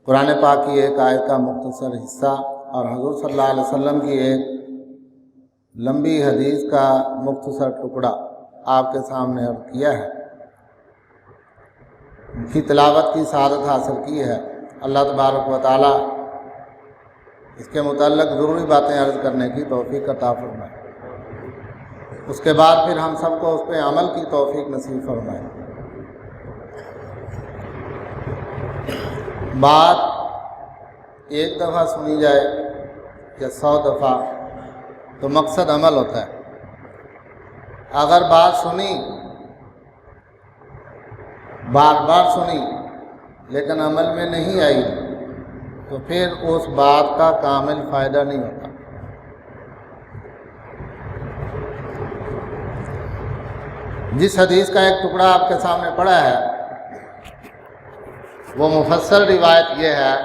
قرآن پاک کی ایک آیت کا مختصر حصہ اور حضور صلی اللہ علیہ وسلم کی ایک لمبی حدیث کا مختصر ٹکڑا آپ کے سامنے عرض کیا ہے، ان کی تلاوت کی سعادت حاصل کی ہے۔ اللہ تبارک و تعالی اس کے متعلق ضروری باتیں عرض کرنے کی توفیق عطا فرمائے، اس کے بعد پھر ہم سب کو اس پہ عمل کی توفیق نصیب فرمائے۔ بات ایک دفعہ سنی جائے یا 100 دفعہ تو مقصد عمل ہوتا ہے۔ اگر بات سنی، بار بار سنی لیکن عمل میں نہیں آئی تو پھر اس بات کا کامل فائدہ نہیں ہوتا۔ جس حدیث کا ایک ٹکڑا آپ کے سامنے پڑا ہے وہ مفصل روایت یہ ہے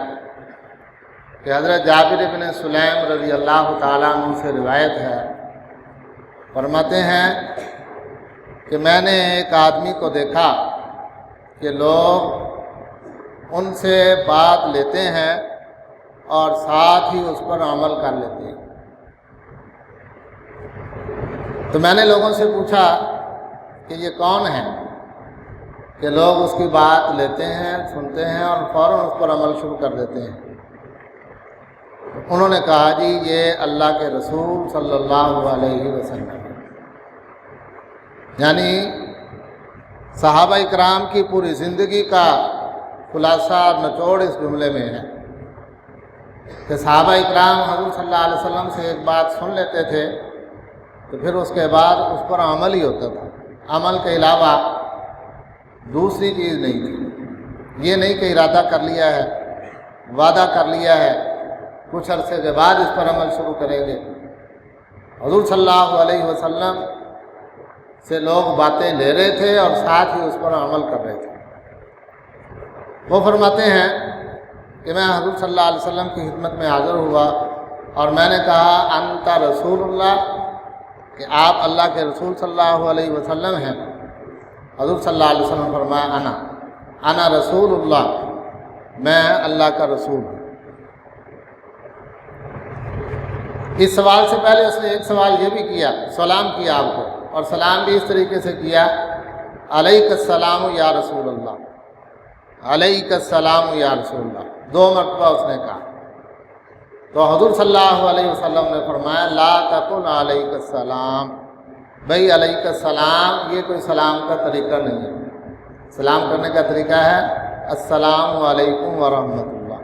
کہ حضرت جابر بن سلیم رضی اللہ تعالیٰ عنہ سے روایت ہے، فرماتے ہیں کہ میں نے ایک آدمی کو دیکھا کہ لوگ ان سے بات لیتے ہیں اور ساتھ ہی اس پر عمل کر لیتے ہیں۔ تو میں نے لوگوں سے پوچھا کہ یہ کون ہے کہ لوگ اس کی بات لیتے ہیں، سنتے ہیں اور فوراً اس پر عمل شروع کر دیتے ہیں؟ انہوں نے کہا جی یہ اللہ کے رسول صلی اللہ علیہ وسلم، یعنی صحابہ اکرام کی پوری زندگی کا خلاصہ اور نچوڑ اس جملے میں ہے کہ صحابہ اکرام حضور صلی اللہ علیہ وسلم سے ایک بات سن لیتے تھے تو پھر اس کے بعد اس پر عمل ہی ہوتا تھا، عمل کے علاوہ دوسری چیز نہیں تھی۔ یہ نہیں کہ ارادہ کر لیا ہے، وعدہ کر لیا ہے، کچھ عرصے کے بعد اس پر عمل شروع کریں گے۔ حضور صلی اللہ علیہ وسلم سے لوگ باتیں لے رہے تھے اور ساتھ ہی اس پر عمل کر رہے تھے۔ وہ فرماتے ہیں کہ میں حضور صلی اللہ علیہ وسلم کی خدمت میں حاضر ہوا اور میں نے کہا انت رسول اللہ، کہ آپ اللہ کے رسول صلی اللہ علیہ وسلم ہیں؟ حضور صلی اللہ علیہ وسلم فرمایا انا رسول اللہ، میں اللہ کا رسول ہوں۔ اس سوال سے پہلے اس نے ایک سوال یہ بھی کیا، سلام کیا آپ کو، اور سلام بھی اس طریقے سے کیا علیک السلام یا رسول اللہ، علیک السلام یا رسول اللہ، 2 مرتبہ اس نے کہا۔ تو حضور صلی اللہ علیہ وسلم نے فرمایا لا تقل علیک السلام، بھائی علیک السلام یہ کوئی سلام کا طریقہ نہیں ہے۔ سلام کرنے کا طریقہ ہے السلام علیکم ورحمۃ اللہ،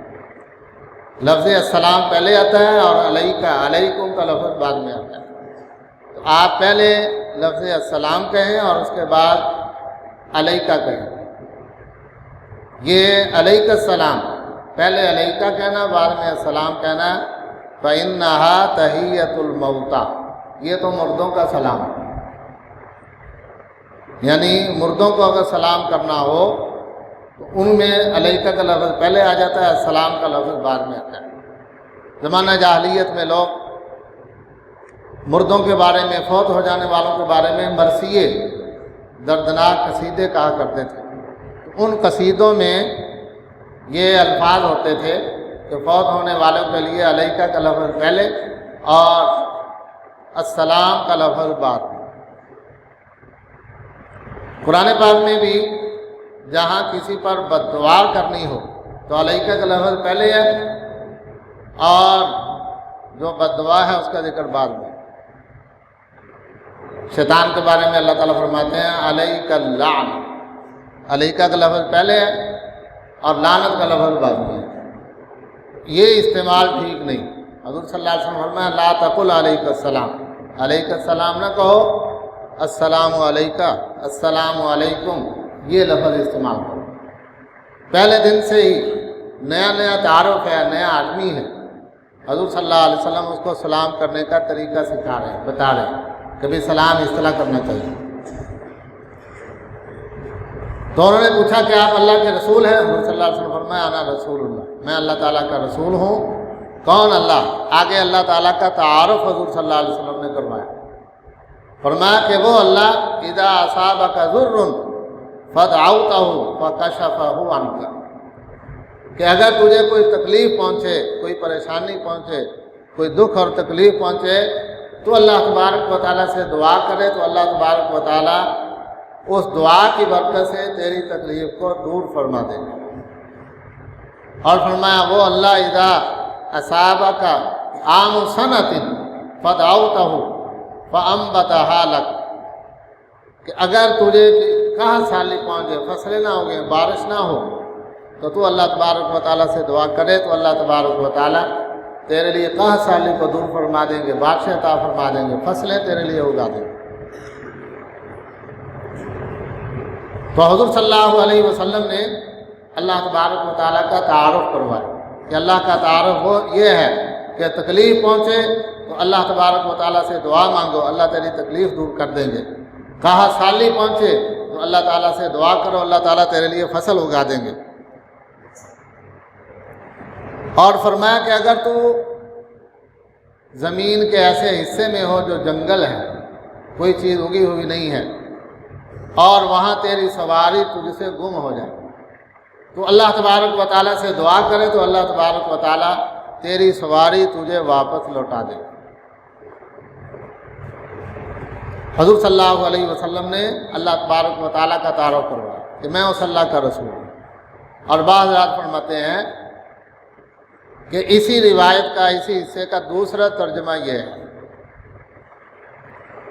لفظ السلام پہلے آتا ہے اور علیکم کا لفظ بعد میں آتا ہے۔ تو آپ پہلے لفظ السلام کہیں اور اس کے بعد علیکہ کہیں۔ یہ علیک السلام، پہلے علیکہ کہنا بعد میں السلام کہنا، فإنہا تحیۃ الموتیٰ، یہ تو مردوں کا سلام ہے، یعنی مردوں کو اگر سلام کرنا ہو تو ان میں علیکہ کا لفظ پہلے آ جاتا ہے، السلام کا لفظ بعد میں آتا ہے۔ زمانہ جاہلیت میں لوگ مردوں کے بارے میں، فوت ہو جانے والوں کے بارے میں مرثیے، دردناک قصیدے کہا کرتے تھے۔ ان قصیدوں میں یہ الفاظ ہوتے تھے کہ فوت ہونے والوں کے لیے علیکہ کا لفظ پہلے اور السلام کا لفظ بعد میں۔ قرآن پاک میں بھی جہاں کسی پر بد دعا کرنی ہو تو علیکہ کا لفظ پہلے ہے اور جو بد دعا ہے اس کا ذکر بعد میں۔ شیطان کے بارے میں اللہ تعالیٰ فرماتے ہیں علیک اللعن، علیکہ کا لفظ پہلے ہے اور لعنت کا لفظ بعد میں ہے۔ یہ استعمال ٹھیک نہیں۔ حضور صلی اللہ علیہ وسلم فرمایا لا تقل علیک السلام، علیک السلام نہ کہو، السلام علیکہ، السلام علیکم، یہ لفظ استعمال کرو۔ پہلے دن سے ہی نیا تعارف ہے، نیا آدمی ہے، حضور صلی اللہ علیہ وسلم اس کو سلام کرنے کا طریقہ سکھا رہے ہیں، بتا رہے ہیں کہ بھی سلام اس طرح کرنا چاہیے۔ تو انہوں نے پوچھا کہ آپ اللہ کے رسول ہیں؟ حضور صلی اللہ علیہ وسلم فرمایا انا رسول اللہ، میں اللہ تعالیٰ کا رسول ہوں۔ کون اللہ؟ آگے اللہ تعالیٰ کا تعارف حضور صلی اللہ علیہ وسلم نے کروایا، فرمایا کہ وہ اللہ اذا اصابک ضر فدعوتہ فکشفہ عنک، کہ اگر تجھے کوئی تکلیف پہنچے، کوئی پریشانی پہنچے، کوئی دکھ اور تکلیف پہنچے تو اللہ تبارک و تعالیٰ سے دعا کرے تو اللہ تبارک و تعالیٰ اس دعا کی برکت سے تیری تکلیف کو دور فرما دے گا۔ اور فرمایا وہ اللہ اذا اصابک عام سنۃ فدعوتہ فانبتھا لک، کہ اگر تجھے کہاں سالی پہنچے، فصلیں نہ ہو گئے، بارش نہ ہو، تو تو اللہ تبارک و تعالیٰ سے دعا کرے تو اللہ تبارک و تعالیٰ تیرے لیے قحط سالی کو دور فرما دیں گے، بارشیں عطا فرما دیں گے، فصلیں تیرے لیے اگا دیں گے۔ تو حضور صلی اللہ علیہ وسلم نے اللہ تبارک و تعالیٰ کا تعارف کروایا کہ اللہ کا تعارف وہ یہ ہے کہ تکلیف پہنچے تو اللہ تبارک و تعالیٰ سے دعا مانگو، اللہ تیری تکلیف دور کر دیں گے۔ قحط سالی پہنچے تو اللہ تعالیٰ سے دعا کرو، اللہ تعالیٰ تیرے لیے فصل اگا دیں گے۔ اور فرمایا کہ اگر تو زمین کے ایسے حصے میں ہو جو جنگل ہے، کوئی چیز اگی ہوئی نہیں ہے، اور وہاں تیری سواری تجھ سے گم ہو جائے تو اللہ تبارک و تعالیٰ سے دعا کرے تو اللہ تبارک و تعالیٰ تیری سواری تجھے واپس لوٹا دے۔ حضور صلی اللہ علیہ وسلم نے اللہ تبارک و تعالیٰ کا تعارف کروایا کہ میں اس اللہ کا رسول ہوں۔ اور بعض حضرات فرماتے ہیں کہ اسی روایت کا، اسی حصے کا دوسرا ترجمہ یہ ہے،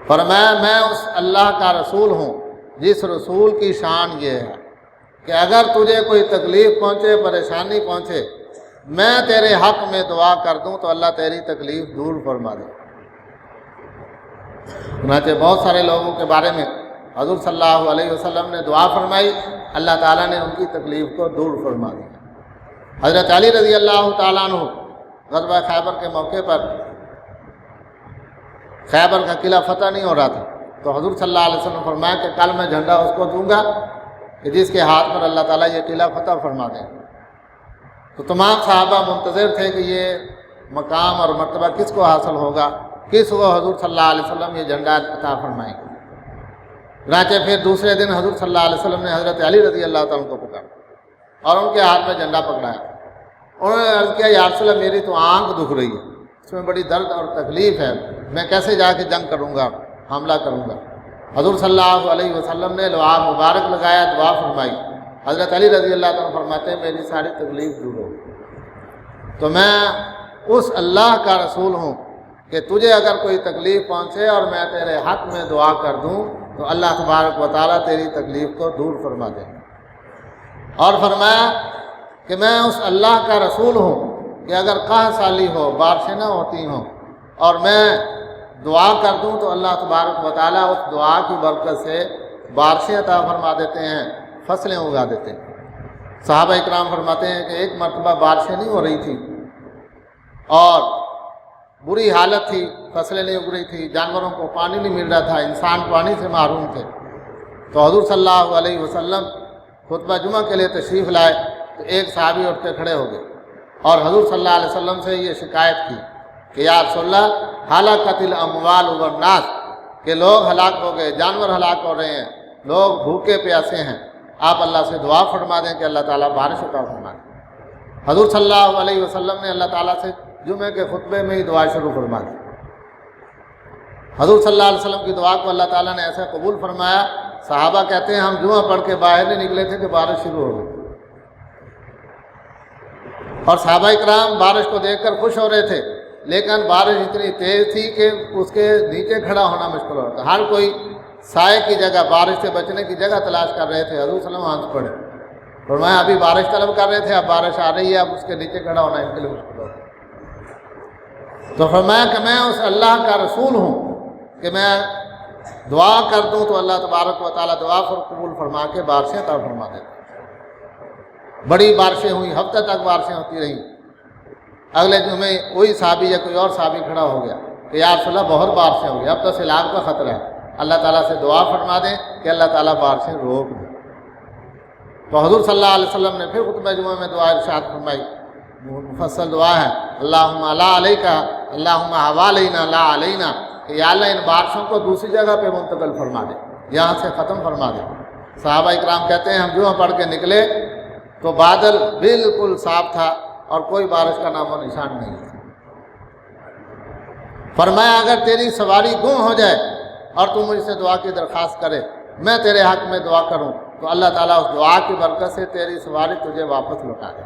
فرمایا میں اس اللہ کا رسول ہوں جس رسول کی شان یہ ہے کہ اگر تجھے کوئی تکلیف پہنچے، پریشانی پہنچے، میں تیرے حق میں دعا کر دوں تو اللہ تیری تکلیف دور فرما دے۔ چنانچہ بہت سارے لوگوں کے بارے میں حضور صلی اللہ علیہ وسلم نے دعا فرمائی، اللہ تعالیٰ نے ان کی تکلیف کو دور فرما دیا۔ حضرت علی رضی اللہ تعالیٰ عنہ غزوہ خیبر کے موقع پر خیبر کا قلعہ فتح نہیں ہو رہا تھا تو حضور صلی اللہ علیہ وسلم نے فرمایا کہ کل میں جھنڈا اس کو دوں گا کہ جس کے ہاتھ پر اللہ تعالیٰ یہ قلعہ فتح فرما دیں۔ تو تمام صحابہ منتظر تھے کہ یہ مقام اور مرتبہ کس کو حاصل ہوگا، کس کو حضور صلی اللہ علیہ وسلم یہ جھنڈا عطا فرمائیں گے۔ چنانچہ پھر دوسرے دن حضور صلی اللہ علیہ وسلم نے حضرت علی رضی اللہ تعالیٰ کو پکارا اور ان کے ہاتھ میں جھنڈا پکڑایا۔ انہوں نے عرض کیا یا رسول اللہ میری تو آنکھ دکھ رہی ہے، اس میں بڑی درد اور تکلیف ہے، میں کیسے جا کے جنگ کروں گا، حملہ کروں گا۔ حضور صلی اللہ علیہ وسلم نے لعاب مبارک لگایا، دعا فرمائی۔ حضرت علی رضی اللہ تعالیٰ فرماتے ہیں میری ساری تکلیف دور ہو، تو میں اس اللہ کا رسول ہوں کہ تجھے اگر کوئی تکلیف پہنچے اور میں تیرے حق میں دعا کر دوں تو اللہ تبارک و تعالیٰ تیری تکلیف کو دور فرما دے۔ اور فرمایا کہ میں اس اللہ کا رسول ہوں کہ اگر قحط سالی ہو، بارشیں نہ ہوتی ہوں اور میں دعا کر دوں تو اللہ تبارک و تعالیٰ اس دعا کی برکت سے بارشیں عطا فرما دیتے ہیں، فصلیں اگا دیتے ہیں۔ صحابہ اکرام فرماتے ہیں کہ ایک مرتبہ بارشیں نہیں ہو رہی تھی اور بری حالت تھی، فصلیں نہیں اگ رہی تھی، جانوروں کو پانی نہیں مل رہا تھا، انسان پانی سے محروم تھے۔ تو حضور صلی اللہ علیہ وسلم خطبہ جمعہ کے لیے تشریف لائے تو ایک صحابی اٹھ کے کھڑے ہو گئے اور حضور صلی اللہ علیہ وسلم سے یہ شکایت کی کہ یا رسول اللہ ہلاکت الاموال والناس، کہ لوگ ہلاک ہو گئے، جانور ہلاک ہو رہے ہیں، لوگ بھوکے پیاسے ہیں، آپ اللہ سے دعا فرما دیں کہ اللہ تعالیٰ بارش عطا فرما دیں۔ حضور صلی اللہ علیہ وسلم نے اللہ تعالیٰ سے جمعے کے خطبے میں ہی دعا شروع فرما دی۔ حضور صلی اللہ علیہ وسلم کی دعا کو اللہ تعالیٰ نے ایسا قبول فرمایا، صحابہ کہتے ہیں ہم جمعہ پڑھ کے باہر نہیں نکلے تھے کہ بارش شروع ہو گئی، اور صحابہ اکرام بارش کو دیکھ کر خوش ہو رہے تھے، لیکن بارش اتنی تیز تھی کہ اس کے نیچے کھڑا ہونا مشکل ہو رہا تھا، ہر کوئی سائے کی جگہ، بارش سے بچنے کی جگہ تلاش کر رہے تھے۔ حضور صلی اللہ علیہ وسلم ہنس پڑے، فرمایا ابھی بارش طلب کر رہے تھے، اب بارش آ رہی ہے، اب اس کے نیچے کھڑا ہونا اس کے لیے مشکل ہو رہا ہے۔ تو فرمایا کہ میں اس اللہ کا رسول ہوں کہ میں دعا کر دوں تو اللہ تبارک و تعالیٰ دعا قبول فرما کے بارشیں عطا فرما دیتے۔ بڑی بارشیں ہوئیں، ہفتہ تک بارشیں ہوتی رہیں۔ اگلے جمعے وہی صحابی یا کوئی اور صحابی کھڑا ہو گیا کہ یا رسول اللہ بہت بارشیں ہو گئی، اب تو سیلاب کا خطرہ ہے، اللہ تعالیٰ سے دعا فرما دیں کہ اللہ تعالیٰ بارشیں روک دیں۔ تو حضور صلی اللہ علیہ وسلم نے پھر خطبہ جمعہ میں دعا ارشاد فرمائی، مفصل دعا ہے، اللہم لا علیکا اللہم حوالینا لا علینا، کہ یا اللہ ان بارشوں کو دوسری جگہ پہ منتقل فرما دے، یہاں سے ختم فرما دے۔ صحابہ اکرام کہتے ہیں ہم جمعہ پڑھ کے نکلے تو بادل بالکل صاف تھا اور کوئی بارش کا نام و نشان نہیں تھا۔ فرمایا اگر تیری سواری گم ہو جائے اور تو مجھ سے دعا کی درخواست کرے، میں تیرے حق میں دعا کروں تو اللہ تعالیٰ اس دعا کی برکت سے تیری سواری تجھے واپس لوٹا دے،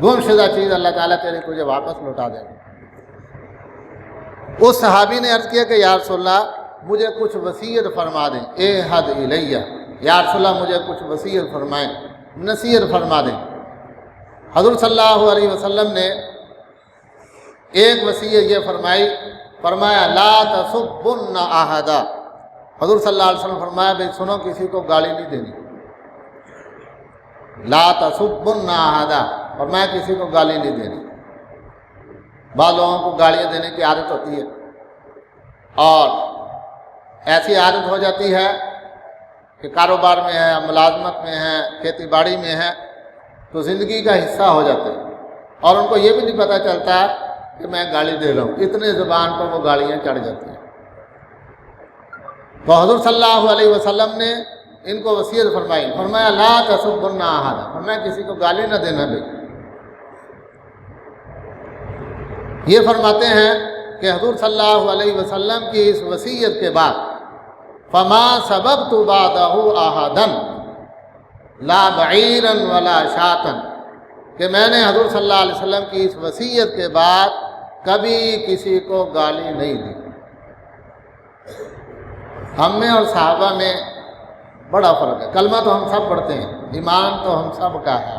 گم شدہ چیز اللہ تعالیٰ تجھے واپس لوٹا دے۔ اس صحابی نے عرض کیا کہ یا رسول اللہ مجھے کچھ وصیت فرما دیں، اے حد الیہ، یا رسول اللہ مجھے کچھ وصیت فرمائیں، نصیحت فرما دیں۔ حضور صلی اللہ علیہ وسلم نے ایک وصیت یہ فرمایا لا تسبن احدا۔ حضور صلی اللہ علیہ وسلم فرمایا بھائی سنو، کسی کو گالی نہیں دینی، لا تسبن احدا، فرمایا کسی کو گالی نہیں دینی۔ بعض لوگوں کو گالیاں دینے کی عادت ہوتی ہے اور ایسی عادت ہو جاتی ہے کہ کاروبار میں ہے، ملازمت میں ہے، کھیتی باڑی میں ہے تو زندگی کا حصہ ہو جاتے ہیں اور ان کو یہ بھی نہیں پتہ چلتا کہ میں گالی دے رہا ہوں، اتنے زبان پر وہ گالیاں چڑھ جاتی ہیں۔ تو حضور صلی اللہ علیہ وسلم نے ان کو وصیت فرمایا لا تسبن احدا، فرمایا کسی کو گالی نہ دینا بھائی۔ یہ فرماتے ہیں کہ حضور صلی اللہ علیہ وسلم کی اس وصیت کے بعد فما سببت بعدہ احدا لا بعیرا ولا شاتا، کہ میں نے حضور صلی اللہ علیہ وسلم کی اس وصیت کے بعد کبھی کسی کو گالی نہیں دی۔ ہم میں اور صحابہ میں بڑا فرق ہے۔ کلمہ تو ہم سب پڑھتے ہیں، ایمان تو ہم سب کا ہے،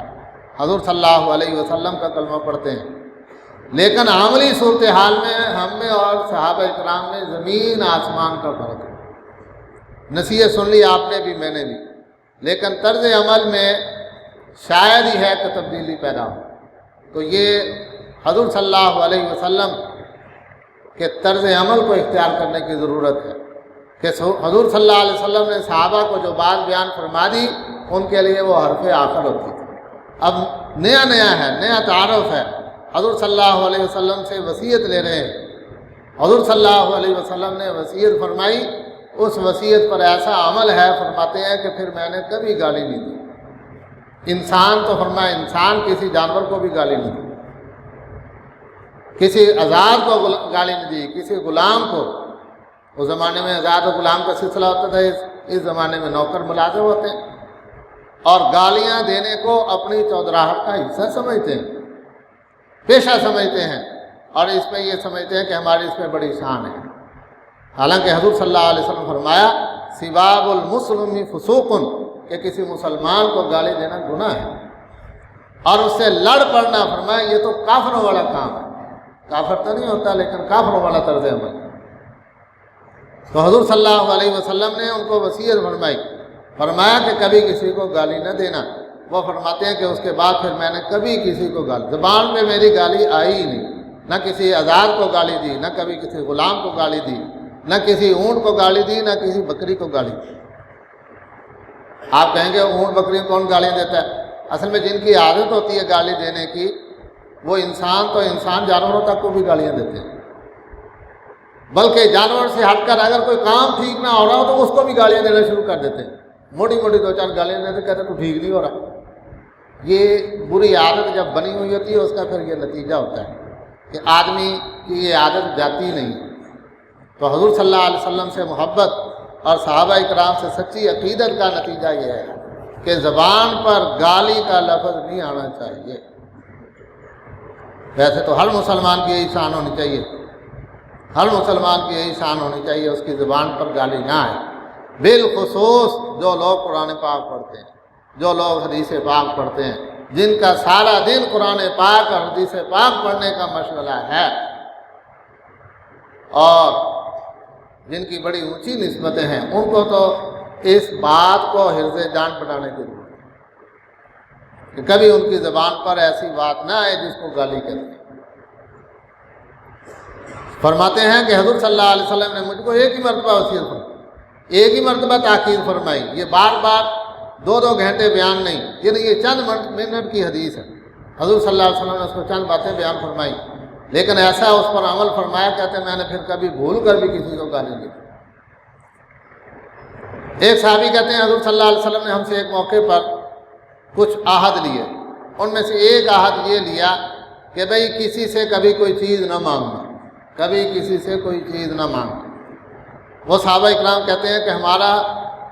حضور صلی اللہ علیہ وسلم کا کلمہ پڑھتے ہیں، لیکن عملی صورتحال میں ہم میں اور صحابہ اکرام میں زمین آسمان کا فرق ہے۔ نصیحت سن لی آپ نے بھی، میں نے بھی، لیکن طرز عمل میں شاید ہی ہے کہ تبدیلی پیدا ہو۔ تو یہ حضور صلی اللہ علیہ وسلم کے طرز عمل کو اختیار کرنے کی ضرورت ہے کہ حضور صلی اللہ علیہ وسلم نے صحابہ کو جو بات بیان فرما دی ان کے لیے وہ حرف آخر ہوتی تھی۔ اب نیا ہے، نیا تعارف ہے، حضور صلی اللہ علیہ وسلم سے وصیت لے رہے ہیں۔ حضور صلی اللہ علیہ وسلم نے وصیت فرمائی، اس وصیت پر ایسا عمل ہے، فرماتے ہیں کہ پھر میں نے کبھی گالی نہیں دی۔ انسان تو فرمایا انسان کسی جانور کو بھی گالی نہیں دی، کسی آزاد کو گالی نہیں دی، کسی غلام کو۔ اس زمانے میں آزاد و غلام کا سلسلہ ہوتا تھا، اس زمانے میں نوکر ملازم ہوتے ہیں، اور گالیاں دینے کو اپنی چودراہٹ کا حصہ سمجھتے ہیں، پیشہ سمجھتے ہیں، اور اس میں یہ سمجھتے ہیں کہ ہماری اس میں بڑی شان ہے۔ حالانکہ حضور صلی اللہ علیہ وسلم فرمایا سباب المسلم فسوق، کہ کسی مسلمان کو گالی دینا گناہ ہے اور اس سے لڑ پڑنا، فرمایا یہ تو کافروں والا کام ہے۔ کافر تو نہیں ہوتا لیکن کافروں والا طرز عمل۔ تو حضور صلی اللہ علیہ وسلم نے ان کو وصیت فرمایا کہ کبھی کسی کو گالی نہ دینا۔ وہ فرماتے ہیں کہ اس کے بعد پھر میں نے کبھی کسی کو گالی، زبان پہ میری گالی آئی ہی نہیں، نہ کسی آزاد کو گالی دی، نہ کبھی کسی غلام کو گالی دی، نہ کسی اونٹ کو گالی دی، نہ کسی بکری کو گالی دی۔ آپ کہیں گے اونٹ بکری کون گالی دیتا ہے؟ اصل میں جن کی عادت ہوتی ہے گالی دینے کی، وہ انسان جانوروں تک کو بھی گالیاں دیتے ہیں، بلکہ جانور سے ہٹ کر اگر کوئی کام ٹھیک نہ ہو رہا ہو تو اس کو بھی گالیاں دینا شروع کر دیتے ہیں، موٹی دو چار گالیاں دیتے، کہتے تو ٹھیک نہیں ہو رہا۔ یہ بری عادت جب بنی ہوئی ہوتی ہے اس کا پھر یہ نتیجہ ہوتا ہے کہ آدمی کی یہ عادت جاتی نہیں۔ تو حضور صلی اللہ علیہ وسلم سے محبت اور صحابہ اکرام سے سچی عقیدت کا نتیجہ یہ ہے کہ زبان پر گالی کا لفظ نہیں آنا چاہیے۔ ویسے تو ہر مسلمان کی یہی شان ہونی چاہیے، ہر مسلمان کی یہی شان ہونی چاہیے، اس کی زبان پر گالی نہ آئے، بالخصوص جو لوگ قرآن پاک پڑھتے ہیں، جو لوگ حدیث پاک پڑھتے ہیں، جن کا سارا دن قرآن پاک اور حدیث پاک پڑھنے کا مشغلہ ہے، اور جن کی بڑی اونچی نسبتیں ہیں، ان کو تو اس بات کو حرز جان بنانے کی ضرورت ہے کہ کبھی ان کی زبان پر ایسی بات نہ آئے جس کو گالی کہتے ہیں۔ فرماتے ہیں کہ حضور صلی اللہ علیہ وسلم نے مجھ کو ایک ہی مرتبہ وصیت فرمائی، ایک ہی مرتبہ تاکید فرمائی، یہ بار بار 2 گھنٹے بیان نہیں، یہ چند منٹ کی حدیث ہے۔ حضور صلی اللہ علیہ وسلم نے اس کو چند باتیں بیان فرمائی، لیکن ایسا اس پر عمل فرمایا، کہتے ہیں میں نے پھر کبھی بھول کر بھی کسی کو گالی نہیں دی۔ ایک صحابی کہتے ہیں حضور صلی اللہ علیہ وسلم نے ہم سے ایک موقع پر کچھ عہد لیے، ان میں سے ایک عہد یہ لیا کہ بھئی کسی سے کبھی کوئی چیز نہ مانگنا، کبھی کسی سے کوئی چیز نہ مانگنا۔ وہ صحابہ اکرام کہتے ہیں کہ ہمارا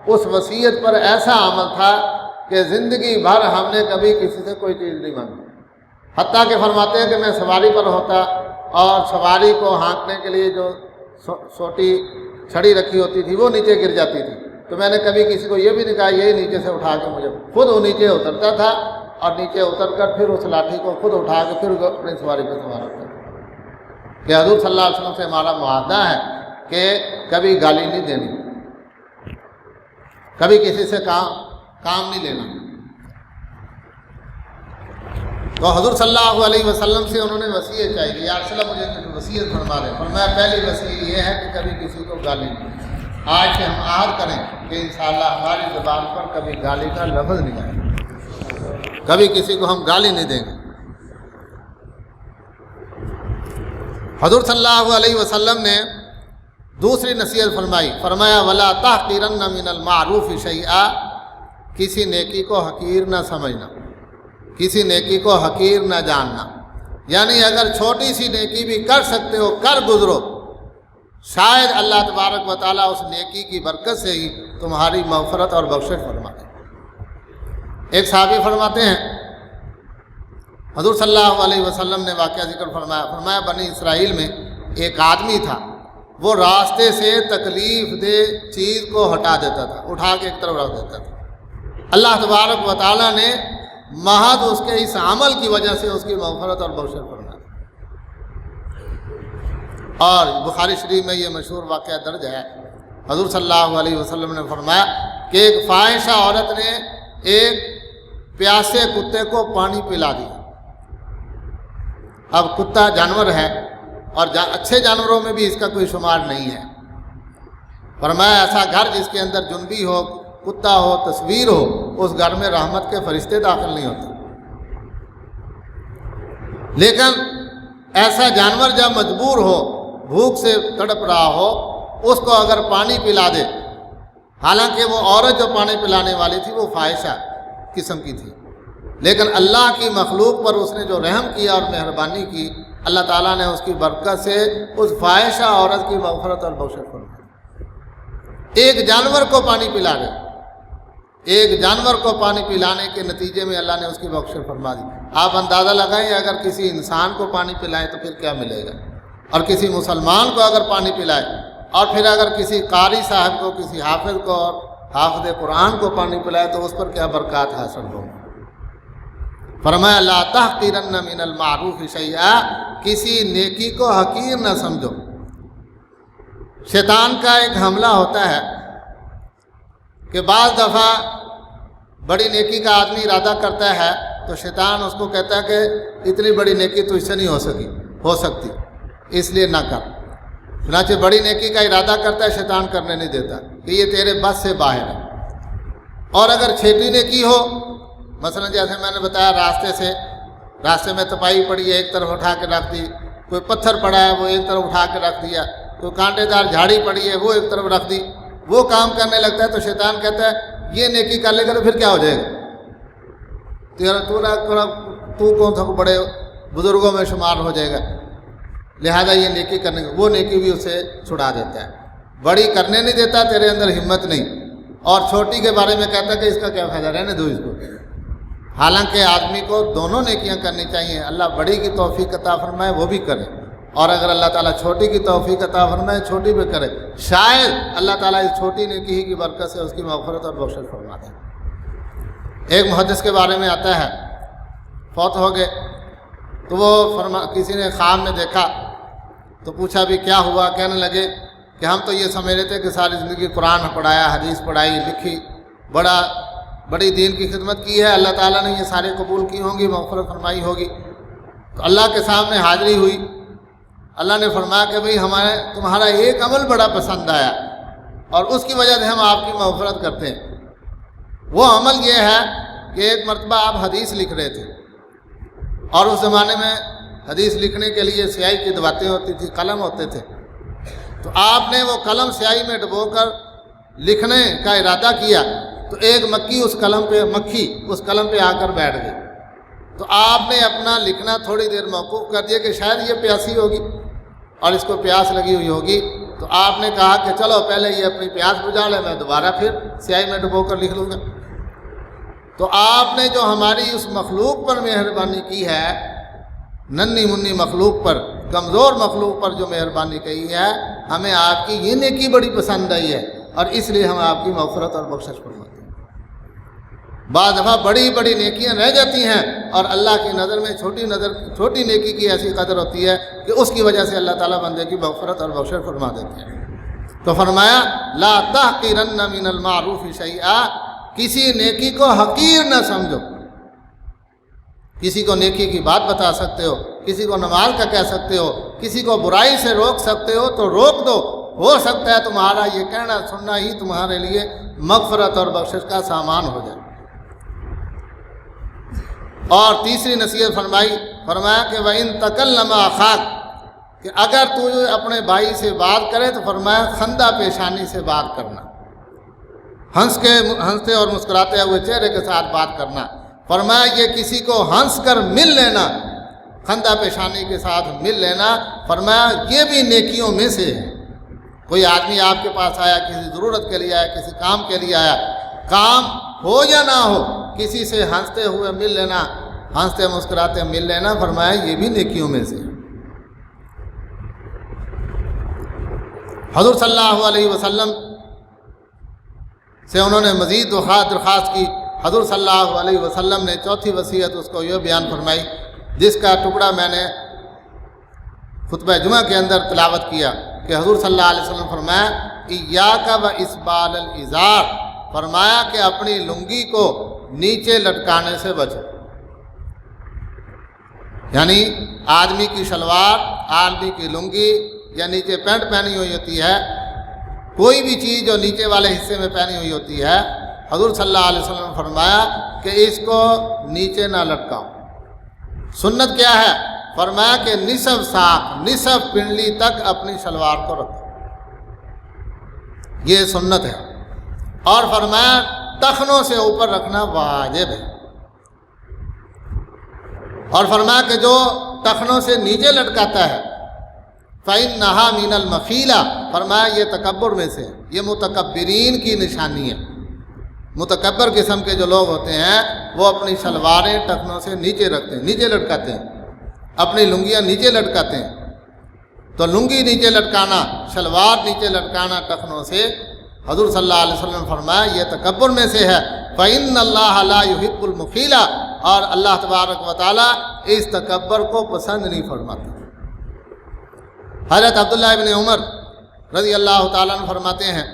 اس وصیت پر ایسا عمل تھا کہ زندگی بھر ہم نے کبھی کسی سے کوئی چیز نہیں مانگی، حتیٰ کہ فرماتے ہیں کہ میں سواری پر ہوتا اور سواری کو ہانکنے کے لیے جو چھوٹی چھڑی رکھی ہوتی تھی وہ نیچے گر جاتی تھی، تو میں نے کبھی کسی کو یہ بھی نہیں کہا یہی نیچے سے اٹھا کے مجھے، خود وہ نیچے اترتا تھا اور نیچے اتر کر پھر اس لاٹھی کو خود اٹھا کے پھر اپنی سواری پہ سوار ہوتا تھا۔ کہ حضور صلی اللہ علیہ وسلم سے ہمارا معاہدہ ہے کہ کبھی گالی نہیں دینی، کبھی کسی سے کام نہیں لینا۔ تو حضور صلی اللہ علیہ وسلم سے انہوں نے وصیت چاہیے، یا رسول اللہ مجھے وصیت فرما دیں۔ فرمایا پہلی وصیت یہ ہے کہ کبھی کسی کو گالی نہیں دیں۔ آج سے ہم عہد کریں کہ انشاءاللہ ہماری زبان پر کبھی گالی کا لفظ نہیں آئے گا، کبھی کسی کو ہم گالی نہیں دیں گے۔ حضور صلی اللہ علیہ وسلم نے دوسری نصیحت فرمائی، فرمایا وَلَا تَحْقِرَنَّ مِنَ الْمَعْرُوفِ شَيْئًا، کسی نیکی کو حقیر نہ سمجھنا، کسی نیکی کو حقیر نہ جاننا، یعنی اگر چھوٹی سی نیکی بھی کر سکتے ہو کر گزرو، شاید اللہ تبارک و تعالیٰ اس نیکی کی برکت سے ہی تمہاری مغفرت اور بخشش فرما دے۔ ایک صحابی فرماتے ہیں حضور صلی اللہ علیہ وسلم نے واقعہ ذکر فرمایا بنی اسرائیل میں ایک آدمی تھا، وہ راستے سے تکلیف دہ چیز کو ہٹا دیتا تھا، اٹھا کے ایک طرف رکھ دیتا تھا۔ اللہ تبارک و تعالیٰ نے محض اس کے اس عمل کی وجہ سے اس کی مغفرت اور بخشش فرما دی۔ اور بخاری شریف میں یہ مشہور واقعہ درج ہے، حضور صلی اللہ علیہ وسلم نے فرمایا کہ ایک فاحشہ عورت نے ایک پیاسے کتے کو پانی پلا دیا۔ اب کتا جانور ہے اور اچھے جانوروں میں بھی اس کا کوئی شمار نہیں ہے۔ فرمایا ایسا گھر جس کے اندر جنبی ہو، کتا ہو، تصویر ہو، اس گھر میں رحمت کے فرشتے داخل نہیں ہوتے۔ لیکن ایسا جانور جب مجبور ہو، بھوک سے تڑپ رہا ہو، اس کو اگر پانی پلا دے، حالانکہ وہ عورت جو پانی پلانے والی تھی وہ فاحشہ قسم کی تھی، لیکن اللہ کی مخلوق پر اس نے جو رحم کیا اور مہربانی کی، اللہ تعالیٰ نے اس کی برکت سے اس فاحشہ عورت کی مغفرت اور بخشش فرمائی۔ ایک جانور کو پانی پلا دے، ایک جانور کو پانی پلانے کے نتیجے میں اللہ نے اس کی بخشش فرما دی۔ آپ اندازہ لگائیں اگر کسی انسان کو پانی پلائیں تو پھر کیا ملے گا، اور کسی مسلمان کو اگر پانی پلائے، اور پھر اگر کسی قاری صاحب کو، کسی حافظ کو اور حافظ قرآن کو پانی پلائے تو اس پر کیا برکات حاصل ہوں۔ فرمایا لا تحقرن من المعروف شیئا، کسی نیکی کو حقیر نہ سمجھو۔ شیطان کا ایک حملہ ہوتا ہے کہ بعض دفعہ بڑی نیکی کا آدمی ارادہ کرتا ہے تو شیطان اس کو کہتا ہے کہ اتنی بڑی نیکی تو اس سے نہیں ہو سکتی، اس لیے نہ کر۔ چنانچہ بڑی نیکی کا ارادہ کرتا ہے، شیطان کرنے نہیں دیتا کہ یہ تیرے بس سے باہر ہے۔ اور اگر چھوٹی نیکی ہو، مثلا جیسے میں نے بتایا راستے میں تپائی پڑی ہے، ایک طرف اٹھا کے رکھ دی، کوئی پتھر پڑا ہے وہ ایک طرف اٹھا کے رکھ دیا، کوئی کانٹے دار جھاڑی پڑی ہے وہ ایک طرف رکھ دی، وہ کام کرنے لگتا ہے تو شیطان کہتا ہے یہ نیکی کر لے گا تو پھر کیا ہو جائے گا، تو کون سا بڑے بزرگوں میں شمار ہو جائے گا، لہذا یہ نیکی کرنے کا، وہ نیکی بھی اسے چھڑا دیتا ہے، بڑی کرنے نہیں دیتا، تیرے اندر ہمت نہیں، اور چھوٹی کے بارے میں کہتا ہے کہ اس کا کیا فائدہ، رہنے دو اس کو۔ حالانکہ آدمی کو دونوں نیکیاں کرنی چاہیے، اللہ بڑی کی توفیق عطا فرمائے وہ بھی کرے، اور اگر اللہ تعالیٰ چھوٹی کی توفیق عطا فرمائے چھوٹی بھی کرے، شاید اللہ تعالیٰ اس چھوٹی نیکی ہی کی برکت سے اس کی مغفرت اور بخشش فرما دے۔ ایک محدث کے بارے میں آتا ہے، فوت ہو گئے تو وہ کسی نے خواب میں دیکھا تو پوچھا بھی کیا ہوا، کہنے لگے کہ ہم تو یہ سمجھ رہے تھے کہ ساری زندگی قرآن پڑھایا، حدیث پڑھائی، لکھی، بڑی دین کی خدمت کی ہے، اللہ تعالیٰ نے یہ سارے قبول کی ہوں گی، مغفرت فرمائی ہوگی۔ تو اللہ کے سامنے حاضری ہوئی، اللہ نے فرمایا کہ بھئی تمہارا ایک عمل بڑا پسند آیا اور اس کی وجہ سے ہم آپ کی مغفرت کرتے ہیں۔ وہ عمل یہ ہے کہ ایک مرتبہ آپ حدیث لکھ رہے تھے، اور اس زمانے میں حدیث لکھنے کے لیے سیاہی کی دواتیں ہوتی تھی، قلم ہوتے تھے، تو آپ نے وہ قلم سیاہی میں ڈبو کر لکھنے کا ارادہ کیا تو ایک مکھی اس قلم پہ آ کر بیٹھ گئی۔ تو آپ نے اپنا لکھنا تھوڑی دیر موقوف کر دیا کہ شاید یہ پیاسی ہوگی اور اس کو پیاس لگی ہوئی ہوگی، تو آپ نے کہا کہ چلو پہلے یہ اپنی پیاس بجھا لے، میں دوبارہ پھر سیاہی میں ڈبو کر لکھ لوں گا۔ تو آپ نے جو ہماری اس مخلوق پر مہربانی کی ہے، ننھی منی مخلوق پر، کمزور مخلوق پر جو مہربانی کی ہے، ہمیں آپ کی یہ نیکی بڑی پسند آئی ہے اور اس لیے ہم آپ کی مغفرت اور بخشش فرماتے ہیں۔ بعض دفعہ بڑی بڑی نیکیاں رہ جاتی ہیں اور اللہ کی نظر میں چھوٹی نیکی کی ایسی قدر ہوتی ہے کہ اس کی وجہ سے اللہ تعالیٰ بندے کی مغفرت اور بخشش فرما دیتے ہیں۔ تو فرمایا لا تحقرن من المعروف شیئا، کسی نیکی کو حقیر نہ سمجھو۔ کسی کو نیکی کی بات بتا سکتے ہو، کسی کو نماز کا کہہ سکتے ہو، کسی کو برائی سے روک سکتے ہو تو روک دو، ہو سکتا ہے تمہارا یہ کہنا سننا ہی تمہارے لیے مغفرت اور بخشش کا سامان ہو جائے۔ اور تیسری نصیحت فرمایا کہ وَإِن تَكَلَّمَ أَخَاكَ، کہ اگر تو اپنے بھائی سے بات کرے تو فرمایا خندہ پیشانی سے بات کرنا، ہنستے اور مسکراتے ہوئے چہرے کے ساتھ بات کرنا۔ فرمایا یہ کسی کو ہنس کر مل لینا، خندہ پیشانی کے ساتھ مل لینا، فرمایا یہ بھی نیکیوں میں سے ہے۔ کوئی آدمی آپ کے پاس آیا، کسی ضرورت کے لیے آیا، کسی کام کے لیے آیا، کام ہو یا نہ ہو، کسی سے ہنستے ہوئے مل لینا، ہنستے مسکراتے مل لینا، فرمایا یہ بھی نیکیوں میں سے ہے۔ حضور صلی اللہ علیہ وسلم سے انہوں نے مزید درخواست کی۔ حضور صلی اللہ علیہ وسلم نے چوتھی وصیت اس کو یہ بیان فرمائی، جس کا ٹکڑا میں نے خطبہ جمعہ کے اندر تلاوت کیا، کہ حضور صلی اللہ علیہ وسلم فرمایا ایاک و اسبال الازار، فرمایا کہ اپنی لنگی کو نیچے لٹکانے سے بچو۔ یعنی آدمی کی شلوار، آدمی کی لنگی یا نیچے پینٹ پہنی ہوئی ہوتی ہے، کوئی بھی چیز جو نیچے والے حصے میں پہنی ہوئی ہوتی ہے، حضور صلی اللہ علیہ وسلم نے فرمایا کہ اس کو نیچے نہ لٹکاؤ۔ سنت کیا ہے؟ فرمایا کہ نصف ساق، نصف پنڈلی تک اپنی شلوار کو رکھو، یہ سنت ہے۔ اور فرمایا ٹخنوں سے اوپر رکھنا واجب ہے۔ اور فرمایا کہ جو ٹخنوں سے نیچے لٹکاتا ہے فَإِنَّهَا مِنَ الْمَخِيلَةِ، فرمایا یہ تکبر میں سے، یہ متکبرین کی نشانی ہے۔ متکبر قسم کے جو لوگ ہوتے ہیں وہ اپنی شلواریں ٹخنوں سے نیچے رکھتے ہیں، نیچے لٹکاتے ہیں، اپنی لنگیاں نیچے لٹکاتے ہیں۔ تو لنگی نیچے لٹکانا، شلوار نیچے لٹکانا ٹخنوں سے، حضور صلی اللہ علیہ وسلم نے فرمایا یہ تکبر میں سے ہے۔ فَإِنَّ اللَّهَ لَا يُحِبُّ الْمُخِيلَةَ، اور اللہ تبارک و تعالیٰ اس تکبر کو پسند نہیں فرماتا۔ حضرت عبداللہ ابن عمر رضی اللہ تعالیٰ عنہ فرماتے ہیں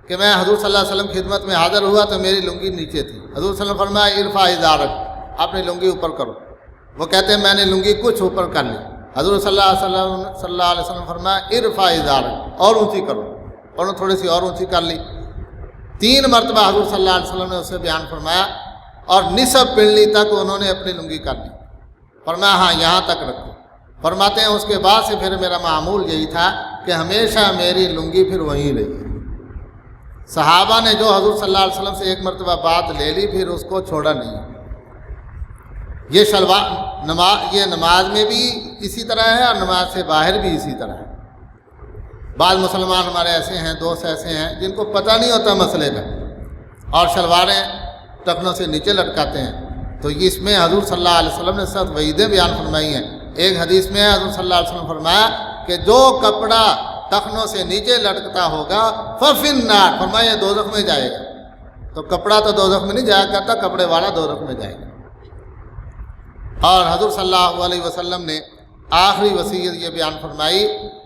کہ میں حضور صلی اللہ علیہ وسلم کی خدمت میں حاضر ہوا تو میری لنگی نیچے تھی۔ حضور صلی اللہ علیہ وسلم فرمایا ارفع ازارک، اپنی لنگی اوپر کرو۔ وہ کہتے ہیں میں نے لنگی کچھ اوپر کر لی۔ حضور صلی اللہ علیہ وسلم فرمایا ارفع ازارک، اور اونچی کرو، اور تھوڑی سی اور اونچی کر لی۔ 3 مرتبہ حضور صلی اللہ علیہ وسلم نے اسے بیان فرمایا، اور نصف پنڈلی تک انہوں نے اپنی لنگی کر لی۔ فرمایا ہاں یہاں تک رکھو۔ فرماتے ہیں اس کے بعد سے پھر میرا معمول یہی تھا کہ ہمیشہ میری لنگی پھر وہیں رہی۔ صحابہ نے جو حضور صلی اللہ علیہ وسلم سے ایک مرتبہ بات لے لی پھر اس کو چھوڑا نہیں۔ یہ شلوار نماز میں بھی اسی طرح ہے اور نماز سے باہر بھی اسی طرح ہے۔ بعض مسلمان ہمارے ایسے ہیں، دوست ایسے ہیں جن کو پتہ نہیں ہوتا مسئلے کا، اور شلواریں ٹخنوں سے نیچے لٹکاتے ہیں۔ تو اس میں حضور صلی اللہ علیہ وسلم نے سخت وعیدیں بیان فرمائی ہیں۔ ایک حدیث میں حضور صلی اللہ علیہ وسلم فرمایا کہ جو کپڑا ٹخنوں سے نیچے لٹکتا ہوگا ففی النار، فرمایا دوزخ میں جائے گا۔ تو کپڑا تو دوزخ میں نہیں جایا کرتا، کپڑے والا دوزخ میں جائے گا۔ اور حضور صلی اللہ علیہ وسلم نے آخری وصیت یہ بیان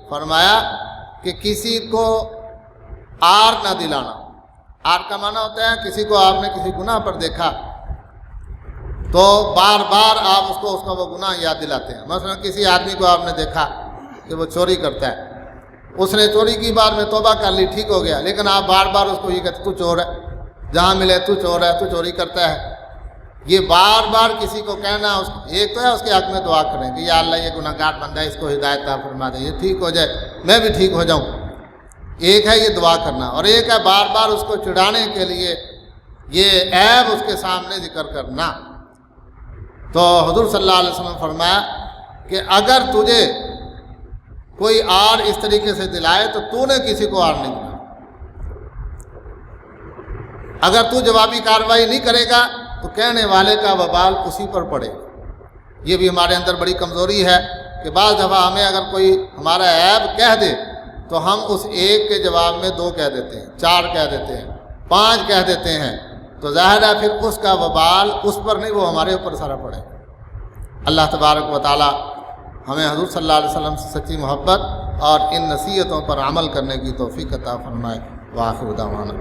فرمایا کہ کسی کو آر نہ دلانا۔ آر کا معنی ہوتا ہے کسی کو آپ نے کسی گناہ پر دیکھا تو بار بار آپ اس کو وہ گناہ یاد دلاتے ہیں۔ مثلا کسی آدمی کو آپ نے دیکھا کہ وہ چوری کرتا ہے، اس نے چوری کی بار میں توبہ کر لی، ٹھیک ہو گیا، لیکن آپ بار بار اس کو یہ کہتے تو چور ہے، جہاں ملے تو چور ہے، تو چوری کرتا ہے۔ یہ بار بار کسی کو کہنا، ایک تو ہے اس کے حق میں دعا کریں کہ یا اللہ یہ گناہ گار بندہ ہے، اس کو ہدایت عطا فرما دے، یہ ٹھیک ہو جائے، میں بھی ٹھیک ہو جاؤں۔ ایک ہے یہ دعا کرنا، اور ایک ہے بار بار اس کو چڑھانے کے لیے یہ عیب اس کے سامنے ذکر کرنا۔ تو حضور صلی اللہ علیہ وسلم فرمایا کہ اگر تجھے کوئی آر اس طریقے سے دلائے تو تو نے کسی کو آر نہیں دیا، اگر تو جوابی کارروائی نہیں کرے گا تو کہنے والے کا وبال اسی پر پڑے گا۔ یہ بھی ہمارے اندر بڑی کمزوری ہے کہ بعض دفعہ ہمیں اگر کوئی ہمارا عیب کہہ دے تو ہم اس ایک کے جواب میں 2 کہہ دیتے ہیں، 4 کہہ دیتے ہیں، 5 کہہ دیتے ہیں، تو ظاہر ہے پھر اس کا وبال اس پر نہیں، وہ ہمارے اوپر سارا پڑے۔ اللہ تبارک و تعالی ہمیں حضور صلی اللہ علیہ وسلم سے سچی محبت اور ان نصیحتوں پر عمل کرنے کی توفیق عطا فرمائے۔ وآخر دعوانا